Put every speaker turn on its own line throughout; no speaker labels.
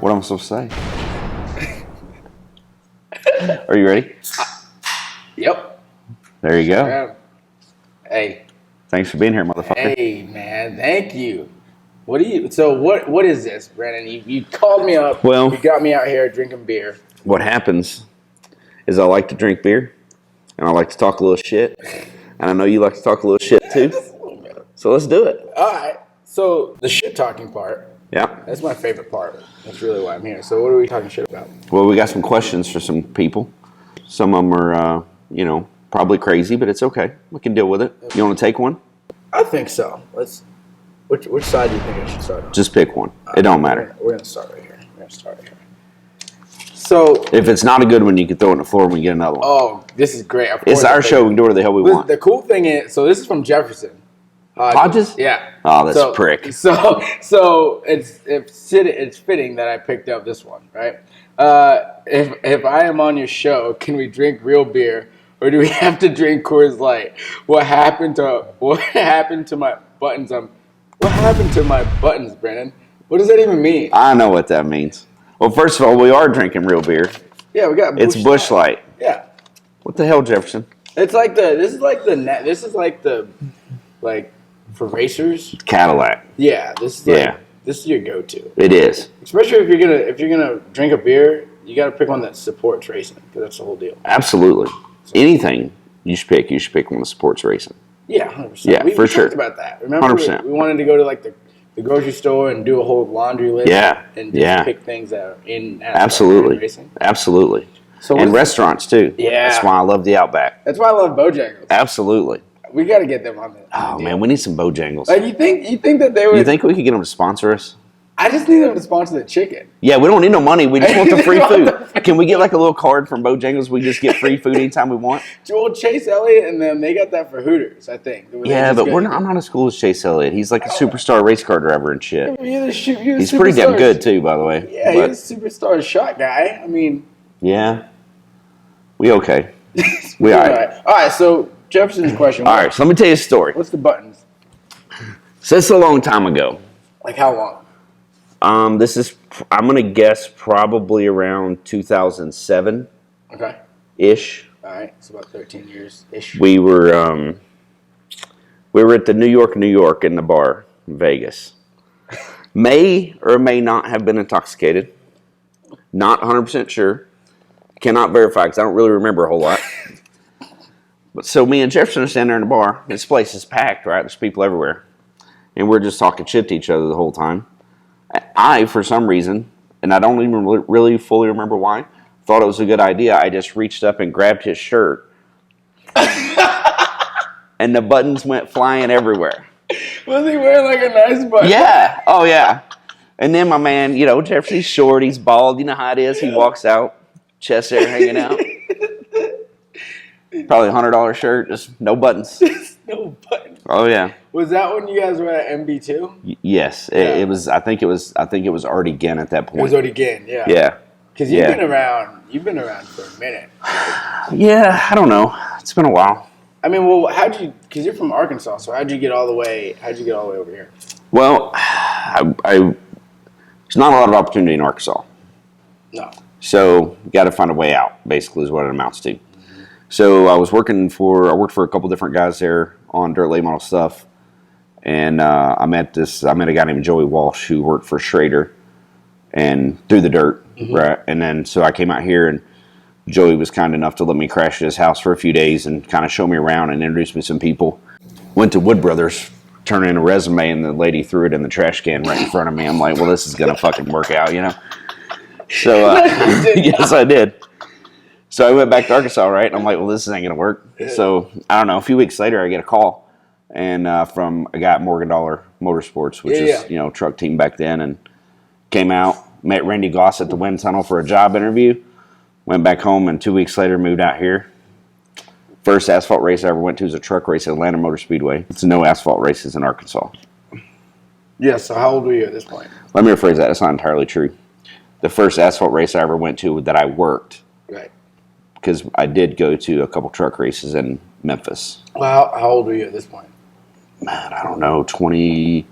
What am I supposed to say? Are you ready?
Yep.
There you go.
Yeah. Hey.
Thanks for being here, motherfucker.
Hey, man. Thank you. What is this, Brannon? You called me up.
Well,
you got me out here drinking beer.
What happens is I like to drink beer, and I like to talk a little shit, and I know you like to talk a little shit too. So let's do it.
All right. So the shit talking part.
Yeah.
That's my favorite part. That's really why I'm here. So what are we talking shit about?
Well, we got some questions for some people. Some of them are, probably crazy, but it's okay. We can deal with it. You want to take one?
I think so. Which side do you think I should start on?
Just pick one. It don't matter.
We're gonna start right here. So
if it's not a good one, you can throw it on the floor and we get another one.
Oh, this is great.
It's our show. We can do whatever the hell we want.
The cool thing is, so this is from Jefferson.
Hodges?
Yeah.
Oh, that's a prick.
So it's fitting that I picked up this one, right? If I am on your show, can we drink real beer, or do we have to drink Coors Light? What happened to my buttons? What happened to my buttons, Brannon? What does that even mean?
I know what that means. Well, first of all, we are drinking real beer.
Yeah, we got.
It's Busch Light.
Yeah.
What the hell, Jefferson?
This is like for racers.
Cadillac.
Yeah, this is your go-to.
It is.
Especially if you're gonna drink a beer, you got to pick one that supports racing, because that's the whole deal.
Absolutely. Anything you should pick one that supports racing.
Yeah, 100%.
Yeah,
we talked about that. Remember, 100%. We wanted to go to like the grocery store and do a whole laundry list.
Yeah,
and just pick things that are in
absolutely
racing.
Absolutely. So and restaurants too.
Yeah,
that's why I love the Outback.
That's why I love Bojangles.
Absolutely.
We got to get them on the
Oh man, we need some Bojangles.
Like you think that they would?
You think we could get them to sponsor us?
I just need them to sponsor the chicken.
Yeah, we don't need no money. We just want the free food. Can we get like a little card from Bojangles? We just get free food anytime we want.
Well, Chase Elliott and them, they got that for Hooters, I think.
Yeah, but I'm not as cool as Chase Elliott. He's like a superstar race car driver and shit. He's
pretty
damn good too, by the way.
Yeah, he's a superstar shot guy. I mean,
yeah, we okay. We all right.
All right. So Jefferson's question.
All right. So let me tell you a story.
What's the buttons?
So this is a long time ago.
Like how long?
This is, I'm going to guess, probably around 2007.
Okay.
Ish.
All right. It's about 13 years ish.
We were at the New York in the bar in Vegas. May or may not have been intoxicated. Not 100% sure. Cannot verify because I don't really remember a whole lot. But so me and Jefferson are standing there in the bar. This place is packed, right? There's people everywhere. And we're just talking shit to each other the whole time. I, for some reason, and I don't even really fully remember why, thought it was a good idea. I just reached up and grabbed his shirt. And the buttons went flying everywhere.
Was he wearing like a nice button?
Yeah. Oh, yeah. And then my man, Jefferson's short, he's bald. You know how it is. He walks out, chest hair hanging out. Probably $100 shirt, just no buttons.
No buttons.
Oh yeah.
Was that when you guys were at MB2?
Yes, it was. I think it was already Ginn at that point.
It was already Ginn, yeah.
Yeah.
Because you've been around. You've been around for a minute.
Yeah, I don't know. It's been a while.
I mean, well, because you're from Arkansas, so how'd you get all the way over here?
Well, there's not a lot of opportunity in Arkansas.
No.
So you got to find a way out. Basically, is what it amounts to. So I worked for a couple different guys there on dirt late model stuff, and I met a guy named Joey Walsh who worked for Schrader, and through the dirt, right? And then so I came out here, and Joey was kind enough to let me crash at his house for a few days and kind of show me around and introduce me to some people. Went to Wood Brothers, turned in a resume, and the lady threw it in the trash can right in front of me. I'm like, well, this is gonna fucking work out, So yes, I did. So I went back to Arkansas, right? And I'm like, well, this ain't going to work. So I don't know. A few weeks later, I get a call and from a guy at Morgan Dollar Motorsports, which is, truck team back then, and came out, met Randy Goss at the wind tunnel for a job interview, went back home, and 2 weeks later moved out here. First asphalt race I ever went to was a truck race at Atlanta Motor Speedway. It's no asphalt races in Arkansas.
Yeah, so how old were you at this point?
Let me rephrase that. That's not entirely true. The first asphalt race I ever went to that I worked.
Right.
Because I did go to a couple truck races in Memphis.
Well, how old were you at this point?
Man, I don't know, 20,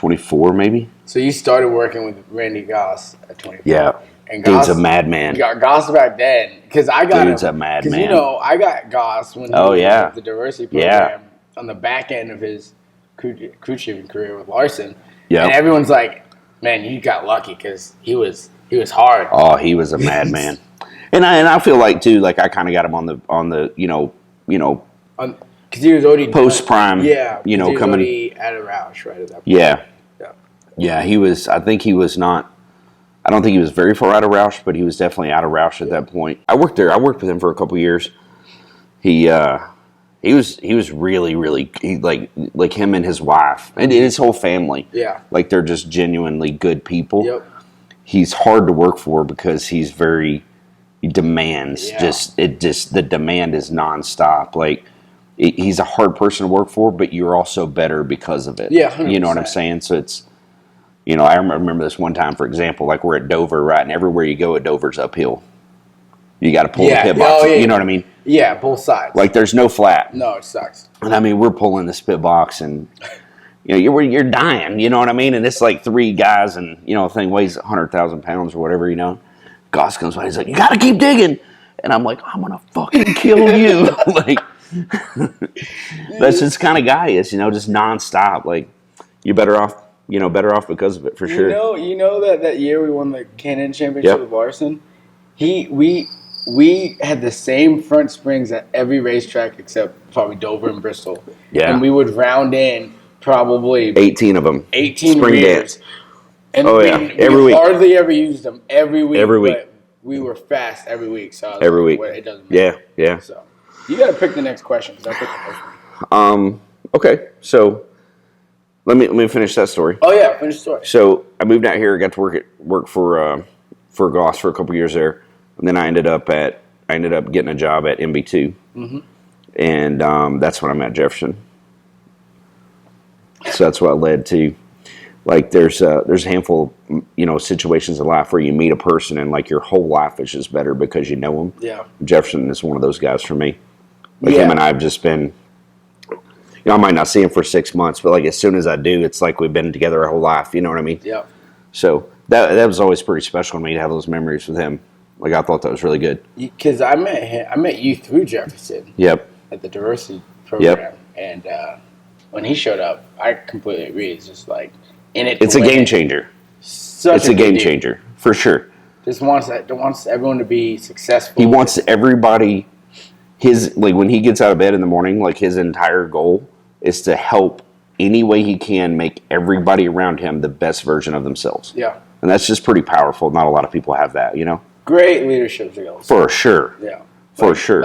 24 maybe.
So you started working with Randy Goss at 24.
Yeah.
And
Dude's
Goss,
a madman.
You got Goss back then. Because I got
Dude's
him.
a madman.
Because, I got Goss when he
Oh,
was
yeah.
with the diversity program on the back end of his cruise shipping career with Larson.
Yeah.
And everyone's like, man, you got lucky because he was hard.
Oh, he was a madman. And I feel like too, like I kind of got him on the
Because he was already
post prime.
Yeah, he was
coming
already at a Roush right at that point.
Yeah. He was. I think he was not. I don't think he was very far out of Roush, but he was definitely out of Roush at that point. I worked there. I worked with him for a couple years. He was really like him and his wife and his whole family.
Yeah,
like they're just genuinely good people.
Yep.
He's hard to work for because he demands. The demand is nonstop. Like he's a hard person to work for, but you're also better because of it.
Yeah, 100%.
You know what I'm saying? So it's. I remember this one time, for example, like we're at Dover, right? And everywhere you go at Dover's uphill. You got to pull the pit box. You know what I mean?
Yeah, both sides.
Like there's no flat.
No, it sucks.
And I mean, we're pulling the spit box and, you're dying. You know what I mean? And it's like three guys and, the thing weighs 100,000 pounds or whatever, Goss comes by. He's like, you got to keep digging. And I'm like, I'm going to fucking kill you. Like, that's just the kind of guy he is, just nonstop. Like, you're better off because of it, for sure.
You know that year we won the Canon Championship with Larson? We had the same front springs at every racetrack except probably Dover and Bristol.
Yeah.
And we would round in probably
18 of them.
18
spring
rears.
dance.
And
every week.
Hardly ever used them every week.
Every week.
But we were fast every week. So
every week.
It doesn't matter.
Yeah.
So you got to pick the next question because I picked the first one.
Okay. So let me finish that story.
Oh yeah, finish the story.
So I moved out here. Got to work for Goss for a couple years there, and then I ended up getting a job at MB2, and that's when I met Jefferson. So that's what led to, like, there's a handful of situations in life where you meet a person and like your whole life is just better because you know them.
Yeah.
Jefferson is one of those guys for me. Like him and I have just been. I might not see him for 6 months, but like as soon as I do, it's like we've been together our whole life. You know what I mean?
Yeah.
So that was always pretty special to me to have those memories with him. Like I thought that was really good.
Because I met you through Jefferson.
Yep.
At the diversity program.
Yep.
And when he showed up, I completely agree. It's just like in it.
It's a game changer. It's a game changer for sure.
Just wants everyone to be successful.
He wants everybody. When he gets out of bed in the morning, like his entire goal is to help any way he can make everybody around him the best version of themselves.
Yeah.
And that's just pretty powerful. Not a lot of people have that,
Great leadership skills.
For sure.
Yeah.
For sure.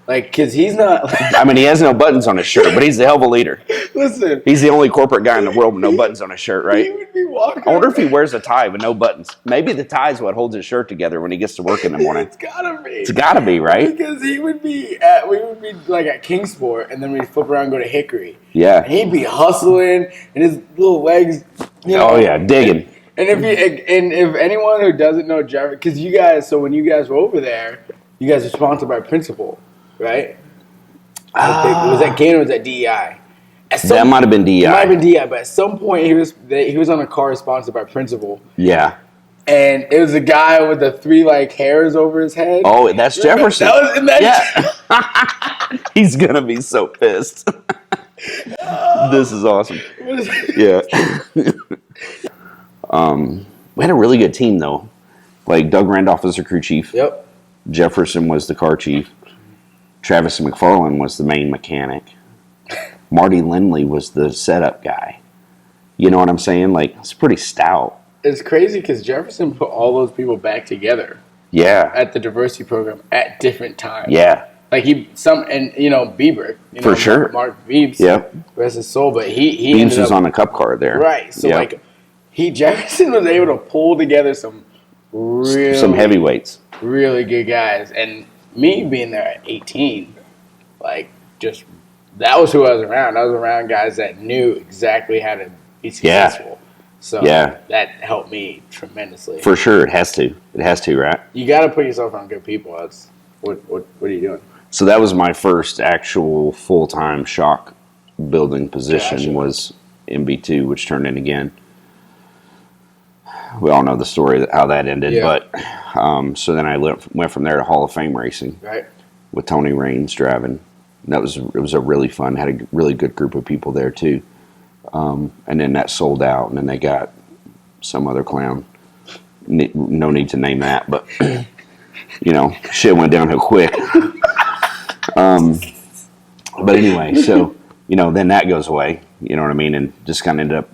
Because he's not.
I mean, he has no buttons on his shirt, but he's the hell of a leader.
Listen.
He's the only corporate guy in the world with no buttons on his shirt, right?
He would be walking.
I wonder if he wears a tie with no buttons. Maybe the tie is what holds his shirt together when he gets to work in the morning.
It's gotta be.
It's gotta be, right?
Because we would be like at Kingsport, and then we'd flip around and go to Hickory.
Yeah.
And he'd be hustling, and his little legs,
Oh yeah, digging.
And if anyone who doesn't know Jefferson, because you guys, when you guys were over there, you guys were sponsored by Principal, right? Was that Gain or was that DEI?
That might have been DEI.
It might have been DEI, but at some point he was on a car sponsored by Principal.
Yeah.
And it was a guy with the 3 hairs over his head.
Oh, that's Jefferson.
Yeah.
He's gonna be so pissed. This is awesome. Yeah. We had a really good team though. Like Doug Randolph was the crew chief.
Yep.
Jefferson was the car chief. Travis McFarland was the main mechanic. Marty Lindley was the setup guy. You know what I'm saying? Like, it's pretty stout.
It's crazy because Jefferson put all those people back together.
Yeah.
At the diversity program at different times.
Yeah.
Like Bieber.
For sure.
Mark Beebs.
Yep.
Rest his soul, but he
Beebs was on the cup car there.
Right. So Jefferson was able to pull together some
heavyweights.
Really good guys. And me being there at 18, that was who I was around. I was around guys that knew exactly how to be successful. So that helped me tremendously.
For sure, it has to. It has to, right?
You got to put yourself around good people. What are you doing?
So that was my first actual full-time shock building position was MB2, which turned in again. We all know the story how that ended, but so then I went from there to Hall of Fame racing,
Right.
with Tony Raines driving. And it was a really fun. Had a really good group of people there too, and then that sold out, and then they got some other clown. No need to name that, but shit went downhill quick. But anyway, so then that goes away. You know what I mean, and just kind of ended up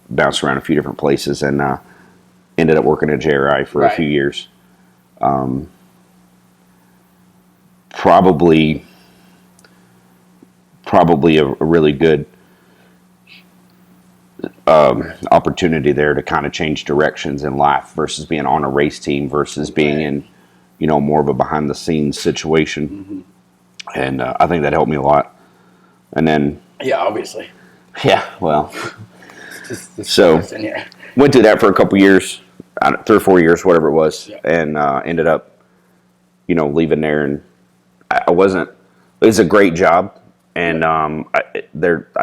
bouncing around a few different places, and ended up working at JRI for a few years. Probably a really good opportunity there to kind of change directions in life versus being on a race team versus being in, more of a behind the scenes situation. And I think that helped me a lot. And then,
yeah, obviously,
well,
just
so went through that for a couple years, 3 or 4 years, whatever it was, and ended up, leaving there. And I wasn't. It was a great job, and I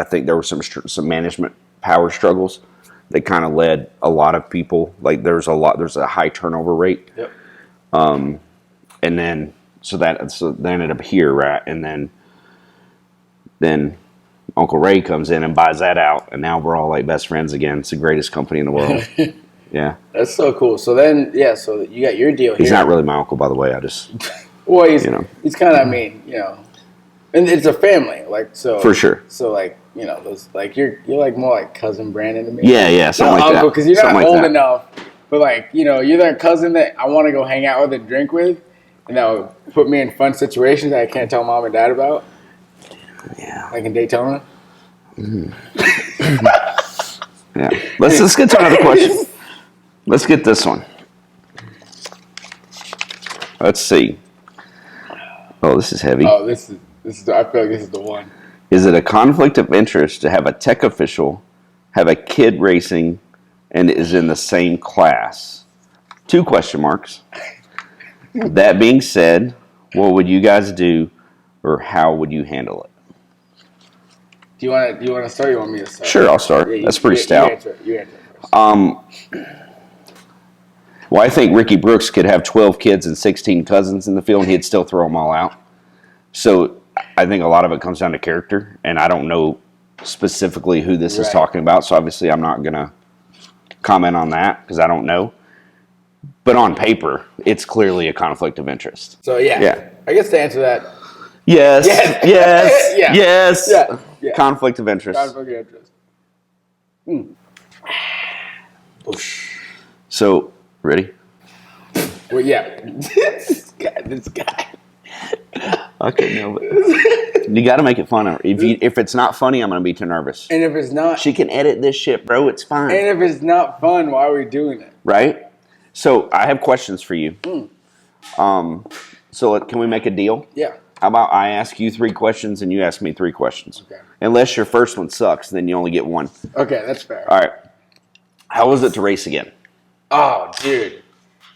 think there were some management power struggles that kind of led a lot of people. Like there's a high turnover rate.
Yep.
And then so they ended up here, right? And then Uncle Ray comes in and buys that out, and now we're all like best friends again. It's the greatest company in the world. Yeah.
That's so cool. So then, so you got your deal here.
He's not really my uncle, by the way. I just
well, he's kind of and it's a family, like so.
For sure.
So like those like you're like more like cousin Brannon to me.
Yeah, something
not
like
uncle,
that.
Because you're not old enough, but like you're that cousin that I want to go hang out with and drink with, and that would put me in fun situations that I can't tell mom and dad about.
Yeah.
Like in Daytona.
Yeah. Let's get to another question. Let's get this one. Let's see. Oh, this is heavy.
Oh, this is. I feel like this is the one.
Is it a conflict of interest to have a tech official have a kid racing and is in the same class? 2 question marks. That being said, what would you guys do, or how would you handle it?
Do you want to start? Or you want me to start?
Sure, I'll start. That's pretty stout.
You answer it first.
Well, I think Ricky Brooks could have 12 kids and 16 cousins in the field, and he'd still throw them all out. So I think a lot of it comes down to character, and I don't know specifically who this is talking about, so obviously I'm not going to comment on that because I don't know. But on paper, it's clearly a conflict of interest.
So, yeah. I guess to answer that.
Yes.
Yeah.
Conflict of interest.
Conflict of interest.
So, ready?
Well, yeah. This guy.
Okay, no, but you got to make it fun. If it's not funny, I'm going to be too nervous.
And if it's not...
She can edit this shit, bro. It's fine.
And if it's not fun, why are we doing it?
Right? So, I have questions for you. So, can we make a deal?
Yeah.
How about I ask you 3 questions and you ask me 3 questions?
Okay.
Unless your first one sucks, then you only get 1.
Okay, that's fair.
All right. How was it to race again?
Oh, dude.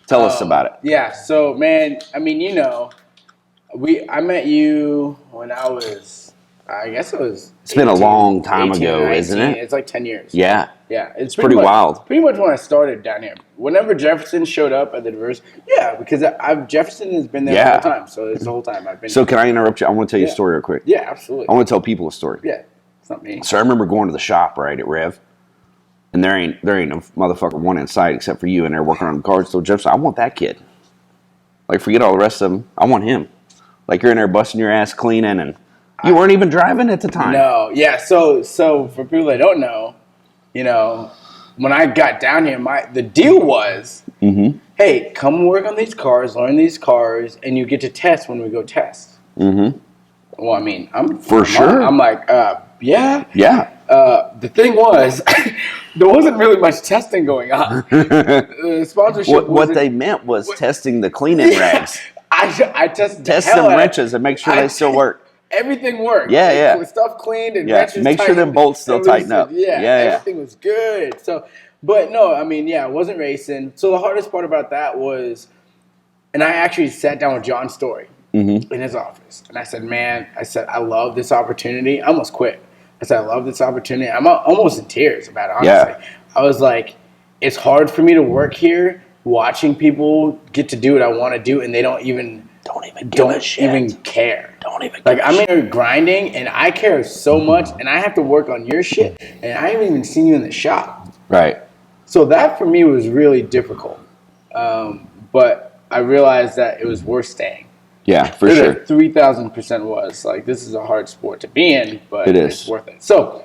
Tell us about it.
Yeah, so, man, I mean, I met you when I guess it was...
It's been a long time ago, isn't it?
It's like 10 years.
Yeah.
Yeah, it's
pretty wild.
Pretty much when I started down here. Whenever Jefferson showed up at the diverse, because Jefferson has been there the whole time. So it's the whole time I've been.
So can I interrupt you? I want to tell you a story real quick.
Yeah, absolutely.
I want to tell people a story.
Yeah, it's not me.
So I remember going to the shop at Rev, and there ain't a motherfucker one in sight except for you, and they're working on the cars. So Jefferson, I want that kid. Like forget all the rest of them. I want him. Like you're in there busting your ass cleaning, and you weren't even driving at the time.
No, yeah. So for people that don't know, when I got down here, the deal was, hey, come work on these cars, learn these cars, and you get to test when we go test. Mm-hmm. Well, I mean, I'm like, yeah.
Yeah.
The thing was, there wasn't really much testing going on. The sponsorship.
What they meant was testing the cleaning rags.
I tested
test them wrenches and make sure they still work.
Everything worked.
Yeah.
Stuff cleaned and
wrenches make sure them bolts still tighten up.
Yeah, everything was good. So, but no, I mean, I wasn't racing. So the hardest part about that was, and I actually sat down with John Story in his office, and I said, "Man, I love this opportunity." I almost quit. I said, I love this opportunity. I'm almost in tears about it, honestly.
Yeah.
I was like, it's hard for me to work here watching people get to do what I want to do, and they don't even care.
Don't even
like I'm in here grinding, and I care so much, and I have to work on your shit, and I haven't even seen you in the shop.
Right.
So that for me was really difficult. But I realized that it was worth staying.
Yeah, for sure.
3,000% was like, this is a hard sport to be in, but it's worth it. So,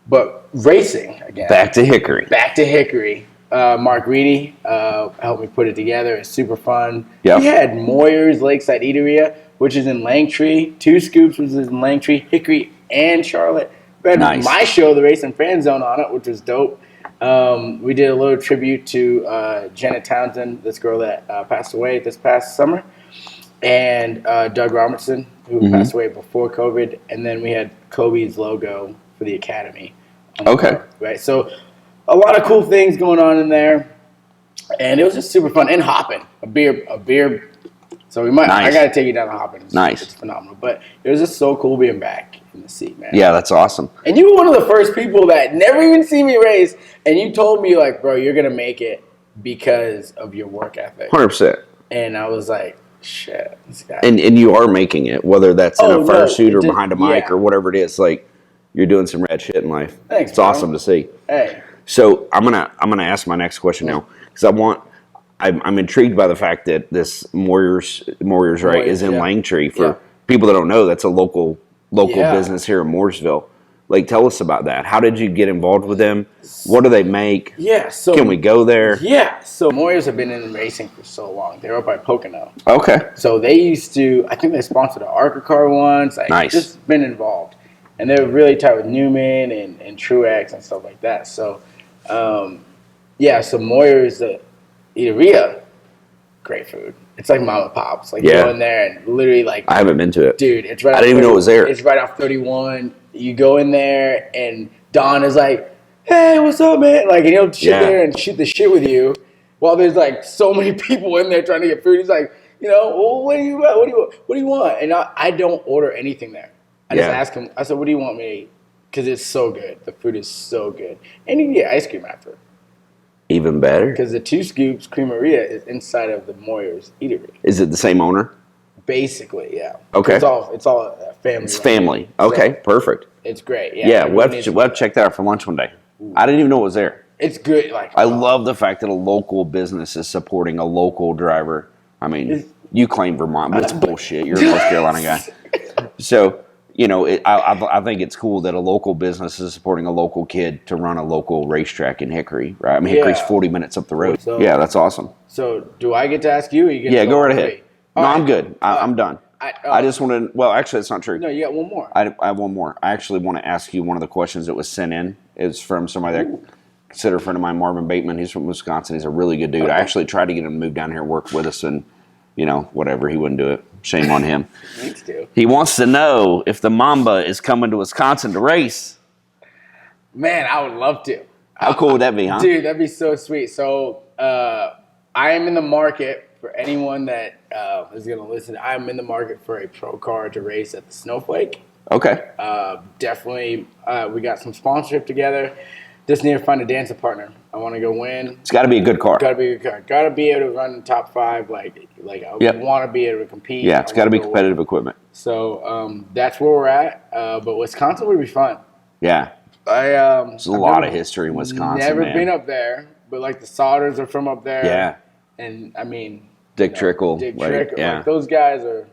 but racing again.
Back to Hickory.
Mark Reedy helped me put it together. It's super fun.
Yep.
We had Moyer's Lakeside Eateria, which is in Langtree. Two Scoops was in Langtree, Hickory, and Charlotte. We had my show, the Race and Fan Zone, on it, which was dope. We did a little tribute to Janet Townsend, this girl that passed away this past summer, and Doug Robertson, who passed away before COVID. And then we had Kobe's logo for the Academy.
Okay.
Right. So a lot of cool things going on in there, and it was just super fun. And hopping, a beer. So we might.
Nice.
I got to take you down to hopping. It's phenomenal. But it was just so cool being back in the seat, man.
Yeah, that's awesome.
And you were one of the first people that never even seen me race, and you told me like, bro, you're gonna make it because of your work ethic.
100%.
And I was like, shit, this guy.
And you are making it, whether that's in a fire suit or behind a mic or whatever it is. Like, you're doing some rad shit in life.
Thanks,
it's awesome to see.
Hey.
So I'm gonna ask my next question now, because I'm intrigued by the fact that this Moyers right is in Langtree. For people that don't know, that's a local business here in Mooresville. Like, tell us about that. How did you get involved with them? What do they make?
Yeah, so
can we go there?
Yeah, so Moyers have been in racing for so long. They're up by Pocono.
Okay.
So they used to, I think they sponsored an ARCA car once. Like,
nice.
Just been involved. And they were really tight with Newman and Truex and stuff like that. So, so Moyers Eateria, great food. It's like Mama Pop's. Like, you go in there and literally, like,
I haven't been to it.
Dude, it's right.
I didn't even know it was there.
It's right off 31. You go in there, and Don is like, "Hey, what's up, man?" Like, and he'll sit there and shoot the shit with you, while there's like so many people in there trying to get food. He's like, well, what do you want? And I don't order anything there. I just ask him. I said, "What do you want me to eat?" Because it's so good. The food is so good, and you can get ice cream after.
Even better.
Because the Two Scoops Creameria is inside of the Moyers Eatery.
Is it the same owner?
Basically, yeah.
Okay.
It's all family.
It's family. Okay, perfect.
It's great.
Yeah, we'll have to check that out for lunch one day. Ooh. I didn't even know it was there.
It's good. Like,
I love the fact that a local business is supporting a local driver. I mean, you claim Vermont, but it's bullshit. You're a North Carolina guy. So, I think it's cool that a local business is supporting a local kid to run a local racetrack in Hickory, right? I mean, Hickory's 40 minutes up the road. So, yeah, that's awesome.
So, do I get to ask you? Or you get
go right ahead. No, I'm good. I'm done. I just want to. Well, actually, that's not true.
No, you got one more.
I have one more. I actually want to ask you one of the questions that was sent in. It's from somebody that consider a friend of mine, Marvin Bateman. He's from Wisconsin. He's a really good dude. Okay. I actually tried to get him to move down here and work with us, and whatever, he wouldn't do it. Shame on him.
Thanks, dude.
He wants to know if the Mamba is coming to Wisconsin to race.
Man, I would love to.
How cool would that be, huh?
Dude, that'd be so sweet. So, I am in the market. For anyone that is going to listen, I'm in the market for a pro car to race at the Snowflake.
Okay.
Definitely, we got some sponsorship together. Just need to find a dancing partner. I want to go win.
It's got to be a good car.
Got to be a good car. Got to be able to run in top 5. Like I want to be able to compete.
Yeah, it's got to be competitive equipment.
So that's where we're at. But Wisconsin would be fun.
Yeah. There's a lot of history in Wisconsin.
Never been up there, but like the Sodders are from up there.
Yeah.
And I mean.
Dick Trickle.
Yeah. Like, those guys are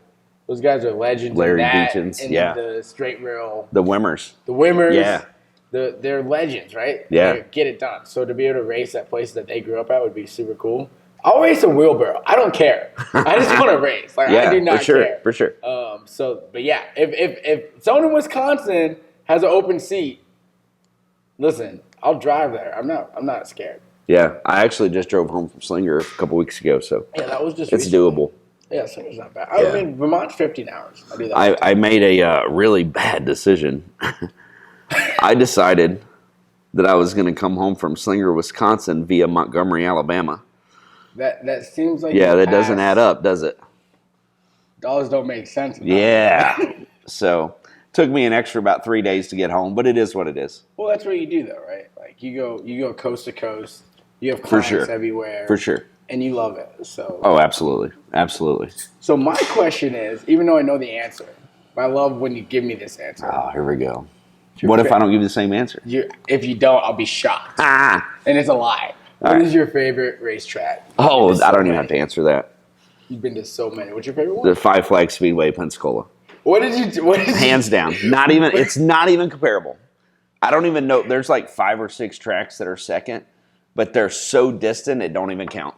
legends.
Larry Beechins.
And the straight rail.
The Wimmers.
Yeah. They're legends, right?
Yeah.
They get it done. So to be able to race at places that they grew up at would be super cool. I'll race a wheelbarrow. I don't care. I just want to race. Like, I do not care.
For sure.
But yeah, if someone in Wisconsin has an open seat, listen, I'll drive there. I'm not scared.
Yeah, I actually just drove home from Slinger a couple weeks ago, so
that was just
it's doable.
Yeah, Slinger's not bad. I mean, Vermont's 15 hours. I do that.
I made a really bad decision. I decided that I was going to come home from Slinger, Wisconsin via Montgomery, Alabama.
That seems like
that doesn't add up, does it?
Dollars don't make sense.
Yeah. So Took me an extra about 3 days to get home, but it is what it is.
Well, that's what you do, though, right? Like you go coast to coast. You have
For
clients
sure.
everywhere.
For sure.
And you love it. So.
Oh, absolutely. Absolutely.
So my question is, even though I know the answer, but I love when you give me this answer.
Oh, here we go. What if I don't give you the same answer?
If you don't, I'll be shocked.
Ah!
And it's a lie. What is your favorite racetrack?
Oh, I don't even have to answer that.
You've been to so many. What's your favorite one?
The Five Flag Speedway, Pensacola.
What did you do?
Hands down. Not even. It's not even comparable. I don't even know. There's like 5 or 6 tracks that are second, but they're so distant it don't even count.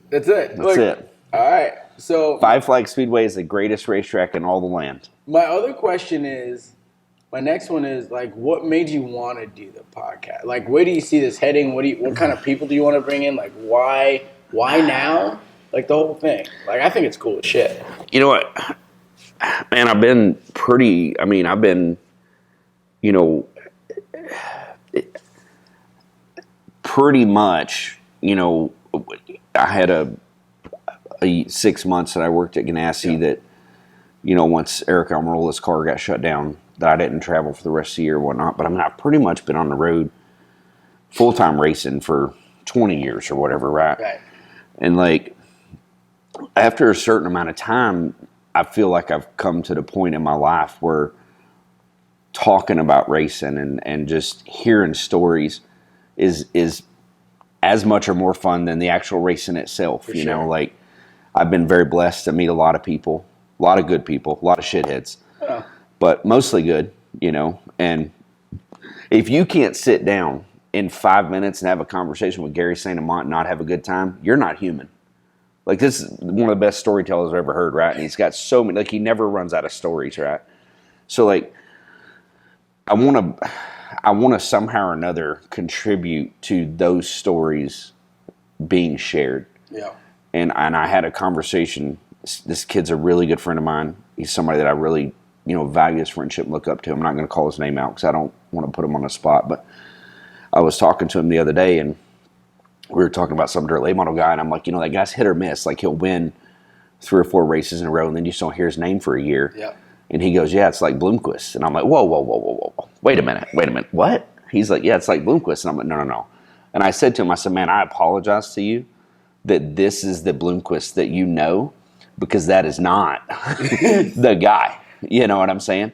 That's it.
That's it.
All right. So
Five Flag Speedway is the greatest racetrack in all the land.
My other question is, my next one is like, what made you want to do the podcast? Like, where do you see this heading? What kind of people do you want to bring in? Like, why now? Like the whole thing. Like, I think it's cool as shit.
You know what? Man, I've been, pretty much, I had a 6 months that I worked at Ganassi that, once Eric Almirola's car got shut down, that I didn't travel for the rest of the year or whatnot. But I've pretty much been on the road full-time racing for 20 years or whatever, right?
Right.
And like, after a certain amount of time, I feel like I've come to the point in my life where talking about racing and just hearing stories is as much or more fun than the actual racing itself.
For sure.
Like I've been very blessed to meet a lot of people, a lot of good people, a lot of shitheads, but mostly good, and if you can't sit down in 5 minutes and have a conversation with Gary St. Amant and not have a good time, you're not human. Like, this is one of the best storytellers I've ever heard, right? And he's got so many, like, he never runs out of stories, right? So, like, I want to somehow or another contribute to those stories being shared.
Yeah.
And I had a conversation. This kid's a really good friend of mine. He's somebody that I really, value his friendship and look up to. I'm not going to call his name out because I don't want to put him on the spot. But I was talking to him the other day, and we were talking about some dirt late model guy, and I'm like, that guy's hit or miss. Like, he'll win 3 or 4 races in a row, and then you just don't hear his name for a year.
Yeah.
And he goes, yeah, it's like Bloomquist. And I'm like, whoa. Wait a minute. What? He's like, yeah, it's like Bloomquist. And I'm like, no. And I said to him, I said, man, I apologize to you that this is the Bloomquist that you know, because that is not the guy. You know what I'm saying?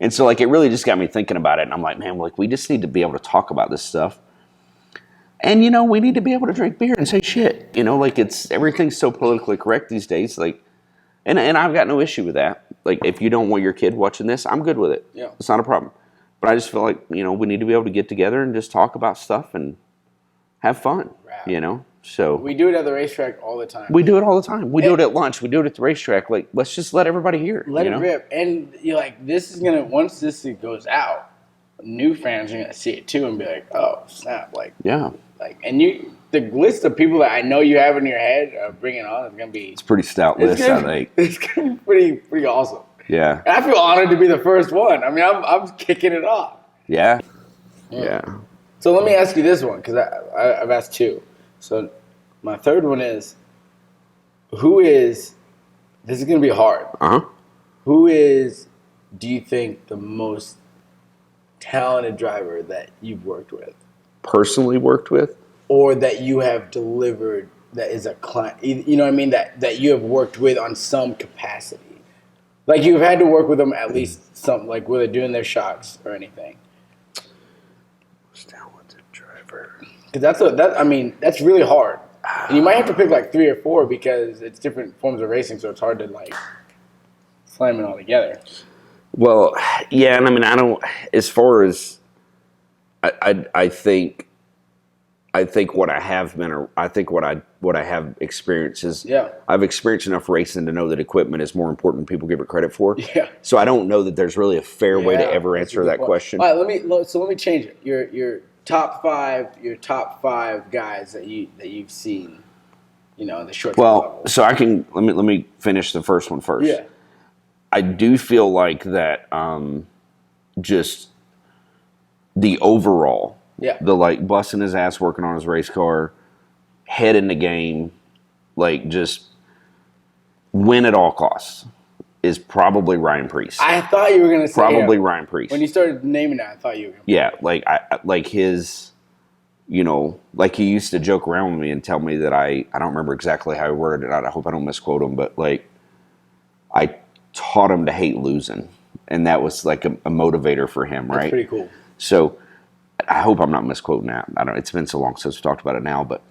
And so, like, it really just got me thinking about it. And I'm like, man, like, we just need to be able to talk about this stuff. And, we need to be able to drink beer and say shit. Like, everything's so politically correct these days. Like, and I've got no issue with that. Like, if you don't want your kid watching this, I'm good with it.
Yeah.
It's not a problem. But I just feel like, we need to be able to get together and just talk about stuff and have fun,
Right.
So
we do it at the racetrack all the time.
we do it all the time. We do it at lunch. We do it at the racetrack. Like, let's just let everybody hear.
Let it rip. And you're like, this is going to, once this goes out, new fans are going to see it too and be like, oh, snap. Like,
yeah.
Like, and the list of people that I know you have in your head bringing on is going to be.
It's a pretty stout list, I think.
It's going to be pretty awesome.
Yeah.
And I feel honored to be the first one. I mean, I'm kicking it off.
Yeah. Yeah.
So let me ask you this one, because I've asked 2. So my third one is, this is going to be hard.
Uh-huh.
Who is, do you think, the most talented driver that you've worked with?
Personally worked with?
Or that you have delivered that is a client, you know what I mean? That you have worked with on some capacity. Like, you've had to work with them at least some, like, where they're doing their shots or anything.
Most talented driver.
Because that's really hard. And you might have to pick like 3 or 4 because it's different forms of racing, so it's hard to like slam it all together.
Well, yeah, and I don't. As far as I think what I have been, I think what I have experienced is, I've experienced enough racing to know that equipment is more important than people give it credit for.
Yeah.
So I don't know that there's really a fair way to ever answer that question.
All right, let me change it. Your top 5 guys that you've seen, in the short term level.
So I can let me finish the first one first.
Yeah.
I do feel like that just the overall, the like busting his ass working on his race car, head in the game, like just win at all costs. is probably Ryan Priest.
I thought you were gonna say
Probably
him.
Ryan Priest.
When you started naming it, I thought you were gonna.
Yeah, like his, like he used to joke around with me and tell me that I don't remember exactly how he worded it. I hope I don't misquote him, but like I taught him to hate losing, and that was like a motivator for him, right?
That's pretty cool.
So I hope I'm not misquoting that. I don't. It's been so long since we talked about it now, but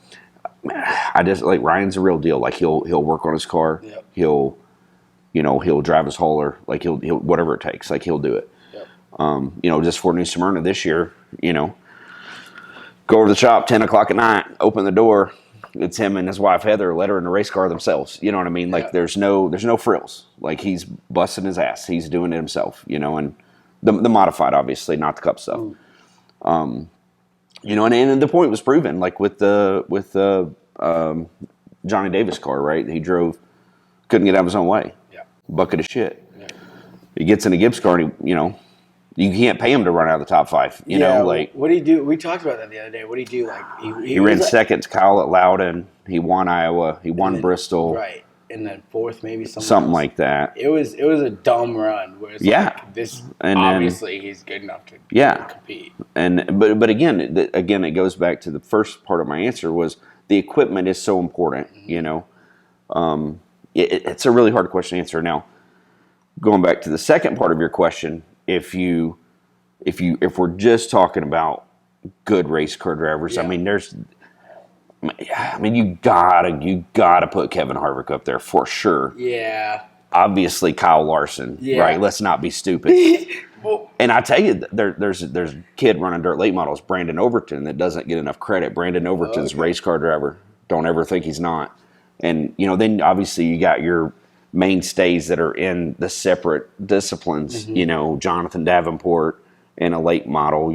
I just like Ryan's a real deal. Like he'll work on his car.
Yep.
He'll drive his hauler. Like he'll whatever it takes. Like he'll do it.
Yep.
Just for New Smyrna this year. Go over to the shop 10 o'clock at night. Open the door. It's him and his wife Heather. Let her in the race car themselves. You know what I mean? Like there's no frills. Like he's busting his ass. He's doing it himself. And the modified, obviously, not the cup stuff. And the point was proven. Like with the Johnny Davis car, right? He drove, couldn't get out of his own way.
Yeah.
Bucket of shit.
Yeah.
He gets in a Gibbs car and you can't pay him to run out of the top five.
What do you do? We talked about that the other day. What do you do? Like
he ran second to Kyle at Loudon. He won Iowa. He won Bristol.
Right. And then fourth, maybe
something like that.
It was a dumb run. Where it's like this. And obviously, he's good enough to compete.
But again, it goes back to the first part of my answer was the equipment is so important. Mm-hmm. It's a really hard question to answer. Now, going back to the second part of your question, if we're just talking about good race car drivers,
yeah.
you gotta put Kevin Harvick up there for sure.
Yeah.
Obviously, Kyle Larson. Yeah. Right. Let's not be stupid. And I tell you, there's a kid running dirt late models, Brandon Overton, that doesn't get enough credit. Brandon Overton's race car driver. Don't ever think he's not. And then obviously you got your mainstays that are in the separate disciplines. Mm-hmm. Jonathan Davenport in a late model.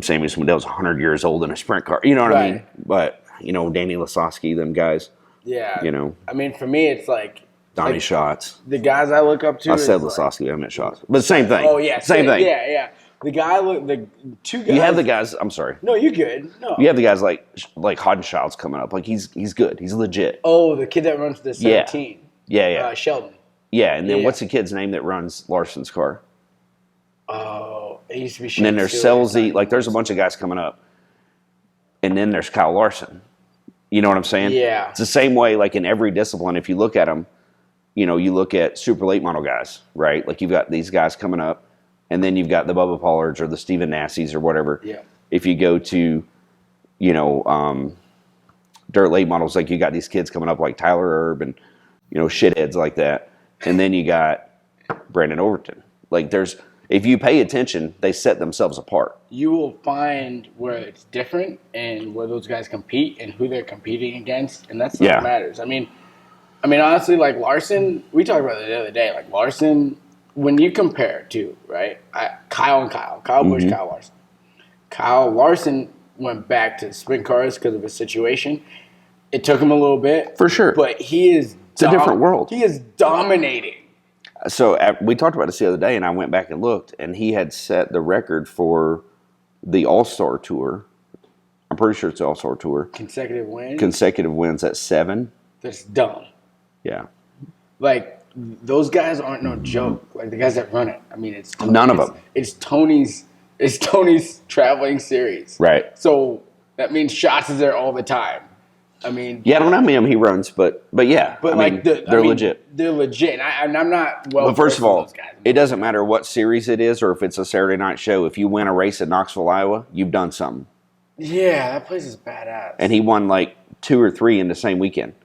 Sammy Swindell's 100 years old in a sprint car. You know what I mean? But Danny Lasowski, them guys.
Yeah. I mean, for me, it's like
Donnie Schatz.
The guys I look up to.
I said Lasowski. I meant Schatz, but same thing.
Oh yeah,
same thing.
Yeah. The two guys.
You have the guys. I'm sorry.
No, you good. No.
You have the guys like Hodenschild's coming up. Like he's good. He's legit.
Oh, the kid that runs the 17.
Yeah.
Sheldon.
Yeah, and then what's the kid's name that runs Larson's car?
Oh, it used to be.
And then there's Selzy. Like there's a bunch of guys coming up, and then there's Kyle Larson. You know what I'm saying?
Yeah.
It's the same way. Like in every discipline, if you look at them, you look at super late model guys, right? Like you've got these guys coming up. And then you've got the Bubba Pollards or the Stephen Nassies or whatever.
Yeah.
If you go to, dirt late models, like you got these kids coming up like Tyler Erb and, shitheads like that. And then you got Brandon Overton. Like if you pay attention, they set themselves apart.
You will find where it's different and where those guys compete and who they're competing against. And that's what matters. I mean, honestly, like Larson, we talked about it the other day. Like Larson, when you compare to, right, Kyle Busch,
Mm-hmm.
Kyle Larson. Kyle Larson went back to sprint cars because of his situation. It took him a little bit.
For sure.
But he is...
It's a different world.
He is dominating.
So we talked about this the other day, and I went back and looked, and he had set the record for the All-Star Tour. I'm pretty sure it's the All-Star Tour.
Consecutive
wins at 7.
That's dumb.
Yeah.
Like... Those guys aren't no joke. Like the guys that run it. I mean, it's Tony,
none of them.
It's Tony's traveling series.
Right.
So that means Schatz is there all the time. I mean,
I don't know how many of them he runs, but yeah.
But
they're legit.
They're legit. And I'm not well.
But first of all,
those guys.
It doesn't matter what series it is or if it's a Saturday night show. If you win a race at Knoxville, Iowa, you've done something.
Yeah, that place is badass.
And he won like 2 or 3 in the same weekend.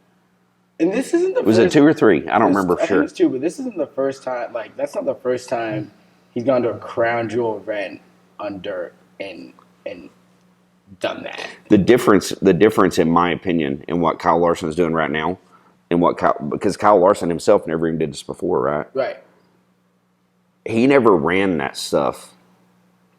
And this isn't the
was
first...
it 2 or 3? I don't remember for sure.
I think it's 2, but this isn't the first time. Like, that's not the first time he's gone to a crown jewel event on dirt and done that.
The difference, in my opinion, in what Kyle Larson is doing right now, and because Kyle Larson himself never even did this before, right?
Right.
He never ran that stuff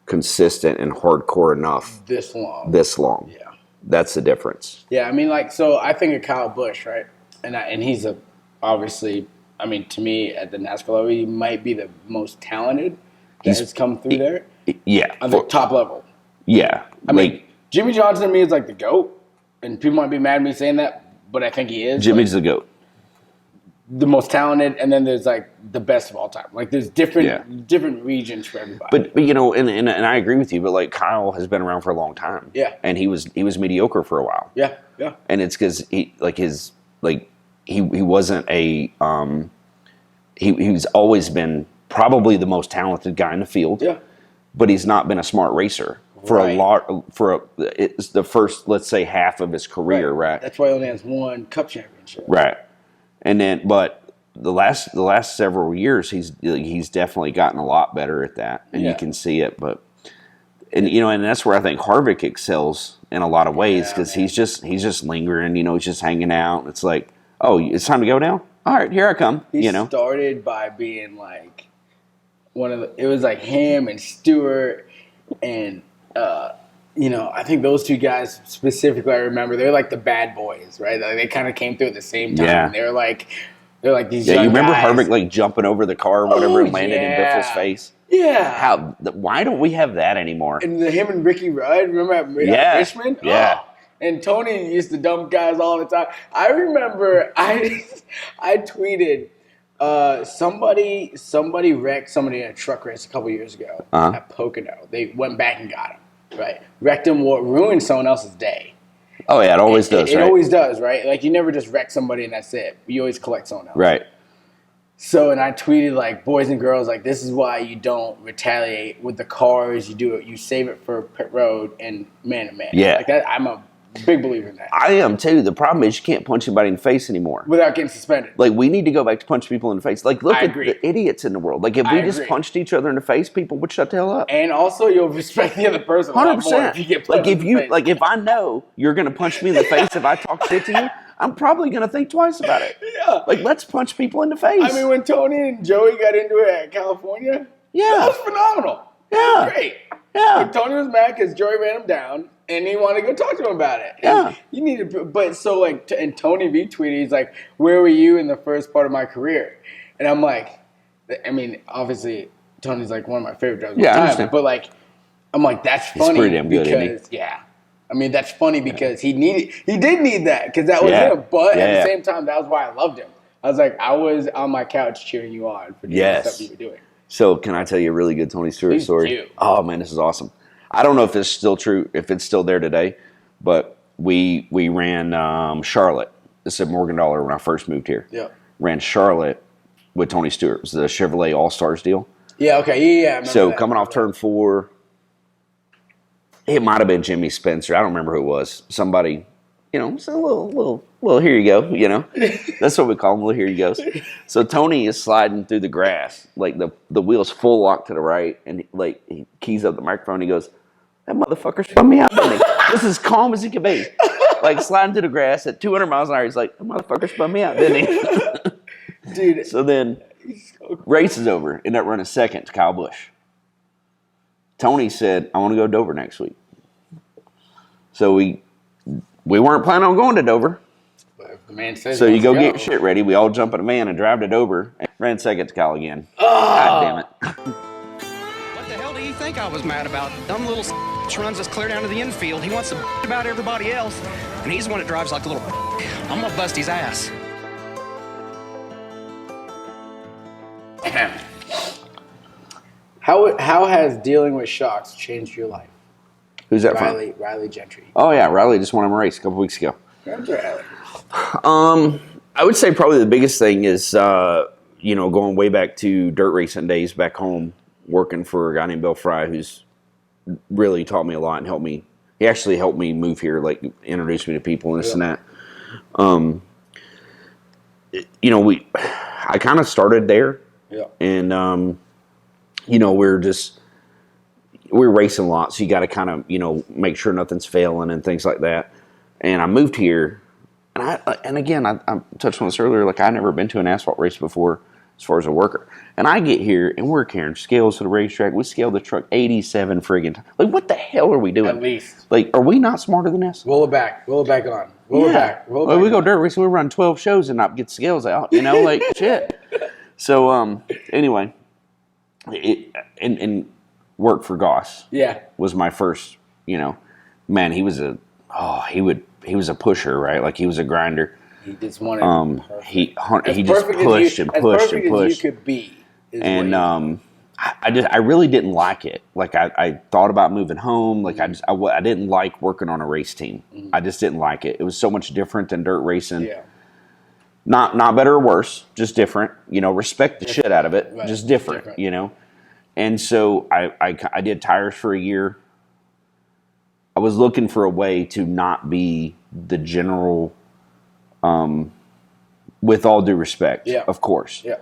consistent and hardcore enough.
This long. Yeah.
That's the difference.
Yeah, I mean, like, so I think of Kyle Busch, right? And he's obviously, I mean, to me, at the NASCAR level, he might be the most talented that has come through there.
Yeah.
On the top level.
Yeah.
I mean, Jimmy Johnson to me is like the GOAT. And people might be mad at me saying that, but I think he is.
Jimmy's the GOAT.
the most talented, and then there's like the best of all time. Like there's different regions for everybody.
But you know, and I agree with you. But like Kyle has been around for a long time.
Yeah,
and he was mediocre for a while.
Yeah.
And it's because he wasn't a he's always been probably the most talented guy in the field.
Yeah,
but he's not been a smart racer for it's the first, let's say, half of his career, right?
That's why he only has one Cup championship.
Right. And then, but the last several years, he's definitely gotten a lot better at that, and you can see it. But and that's where I think Harvick excels in a lot of ways because he's just lingering. He's just hanging out. It's like, oh, it's time to go now. All right, here I come.
He started by being like it was like him and Stewart and I think those two guys specifically, I remember they're like the bad boys, right? Like they kind of came through at the same time.
Yeah.
They're like these young
you remember
guys.
Harvick like jumping over the car or whatever and landed in Biffle's face?
Yeah.
Why don't we have that anymore?
And him and Ricky Rudd, remember at Richmond?
Yeah.
Oh. And Tony used to dump guys all the time. I remember I tweeted somebody wrecked somebody in a truck race a couple years ago at Pocono. They went back and got him. Right, wrecked him. What ruined someone else's day?
Oh yeah, it always does.
It always does, right? Like you never just wreck somebody and that's it. You always collect someone else.
Right.
So, and I tweeted like, boys and girls, like this is why you don't retaliate with the cars. You do it. You save it for pit road and man to man.
Yeah.
Like that. I'm a big believer in that.
I am too. The problem is you can't punch anybody in the face anymore
without getting suspended.
Like we need to go back to punch people in the face. Like look at the idiots in the world. Like if we just punched each other in the face, people would shut the hell up.
And also you'll respect the other person 100%. If you get punched in the face.
Like if I know you're gonna punch me in the face if I talk shit to you, I'm probably gonna think twice about it.
Yeah.
Like let's punch people in the face.
I mean when Tony and Joey got into it at California, that was phenomenal.
Yeah.
It was great.
Yeah.
Like, Tony was mad because Joey ran him down. And he wanted to go talk to him about it. And you need to, but so like, and Tony retweeted, he's like, "Where were you in the first part of my career?" And I'm like, I mean, obviously, Tony's like one of my favorite drivers of all time. But like, I'm like, that's funny.
He's pretty damn good,
because I mean, that's funny because he did need that because that was him. But at the same time, that was why I loved him. I was like, I was on my couch cheering you on for doing the stuff you were doing.
So can I tell you a really good Tony Stewart story?
Do.
Oh man, this is awesome. I don't know if it's still true, if it's still there today, but we ran Charlotte. This is at Morgan Dollar when I first moved here.
Yeah.
Ran Charlotte with Tony Stewart. It was the Chevrolet All-Stars deal.
Yeah, okay. Yeah,
so coming off turn 4, it might have been Jimmy Spencer. I don't remember who it was. Somebody, it's a little, here you go, That's what we call him, little here you goes. So Tony is sliding through the grass, like the wheel's full lock to the right, and like he keys up the microphone, he goes, that motherfucker spun me out, didn't he? This is calm as he can be. Like sliding through the grass at 200 miles an hour, he's like, that motherfucker spun me out, didn't he?
Dude.
So then race is over, end up running second to Kyle Busch. Tony said, I want to go to Dover next week. So we weren't planning on going to Dover.
The man says
so you go get your shit ready. We all jump in a van and drive to Dover and ran second to Kyle again.
Oh.
God damn it.
What the hell do you think I was mad about? Dumb little runs us clear down to the infield. He wants to about everybody else, and he's the one that drives like a little I'm going to bust his ass.
How has dealing with shocks changed your life?
Who's that
Riley Gentry.
Oh, yeah. Riley just won him a race a couple weeks ago.
That's Riley.
I would say probably the biggest thing is, going way back to dirt racing days back home, working for a guy named Bill Fry, who's really taught me a lot and helped me. He actually helped me move here, like introduced me to people and this and that. I kind of started there.
Yeah.
And, we're racing a lot, so you got to kind of, make sure nothing's failing and things like that. And I moved here, and I touched on this earlier, like I'd never been to an asphalt race before as far as a worker. And I get here, and we're carrying scales to the racetrack. We scaled the truck 87 friggin' times. Like, what the hell are we doing?
At least.
Like, are we not smarter than this?
Roll it back on. Roll it back.
We go dirt racing, we run 12 shows and not get scales out, like, shit. So, anyway, and work for Goss.
Yeah.
Was my first, man, he was a pusher, right? Like he was a grinder.
He just wanted
He
as
just
perfect
pushed
as
and pushed and
as
pushed.
you could be.
And I really didn't like it. Like I thought about moving home. Like I didn't like working on a race team. I just didn't like it. It was so much different than dirt racing.
Yeah.
Not better or worse, just different. Respect the shit out of it.
Right.
Just different. And so I did tires for a year. I was looking for a way to not be the general, with all due respect, of course.
Yeah.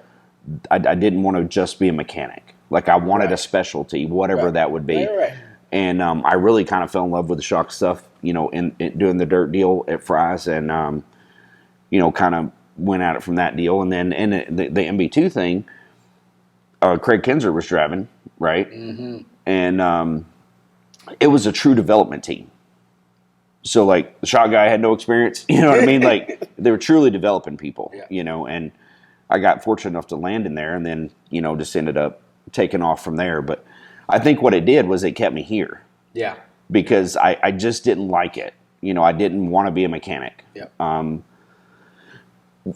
I didn't want to just be a mechanic. Like I wanted a specialty, whatever that would be.
Right.
And I really kind of fell in love with the shock stuff, in doing the dirt deal at Fry's, and kind of went at it from that deal. And then the MB2 thing, Craig Kinzer was driving, right? Mm-hmm. And it was a true development team. So like the shot guy had no experience, you know what I mean? Like they were truly developing people, and I got fortunate enough to land in there, and then, just ended up taking off from there. But I think what it did was it kept me here.
Yeah.
Because I just didn't like it. I didn't want to be a mechanic.
Yeah.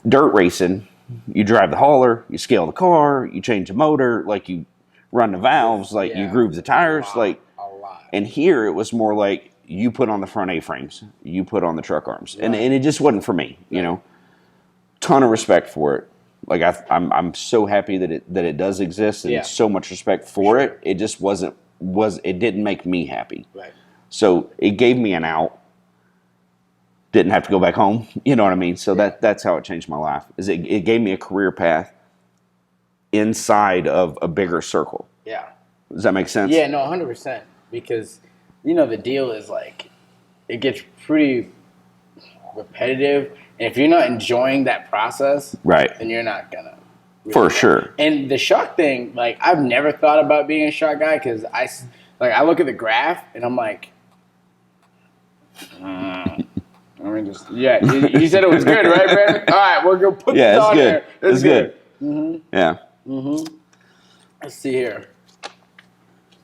Dirt racing, you drive the hauler, you scale the car, you change the motor, like you run the valves, like you groove the tires,
a lot.
And here it was more like you put on the front A-frames, you put on the truck arms, and it just wasn't for me. Ton of respect for it. Like I'm so happy that it does exist, and so much respect for it. It just it didn't make me happy.
Right.
So it gave me an out. Didn't have to go back home. You know what I mean? So that's how it changed my life. It gave me a career path inside of a bigger circle.
Yeah.
Does that make sense?
Yeah, no, 100%. Because, the deal is like, it gets pretty repetitive. And if you're not enjoying that process,
right,
then you're not going to. Really
For sure.
And the shock thing, like, I've never thought about being a shock guy because I look at the graph and I'm like, you said it was good, right, Brannon? All right, we're going to put this on there.
It's good.
Mm-hmm.
Yeah.
Mm-hmm. Let's see here.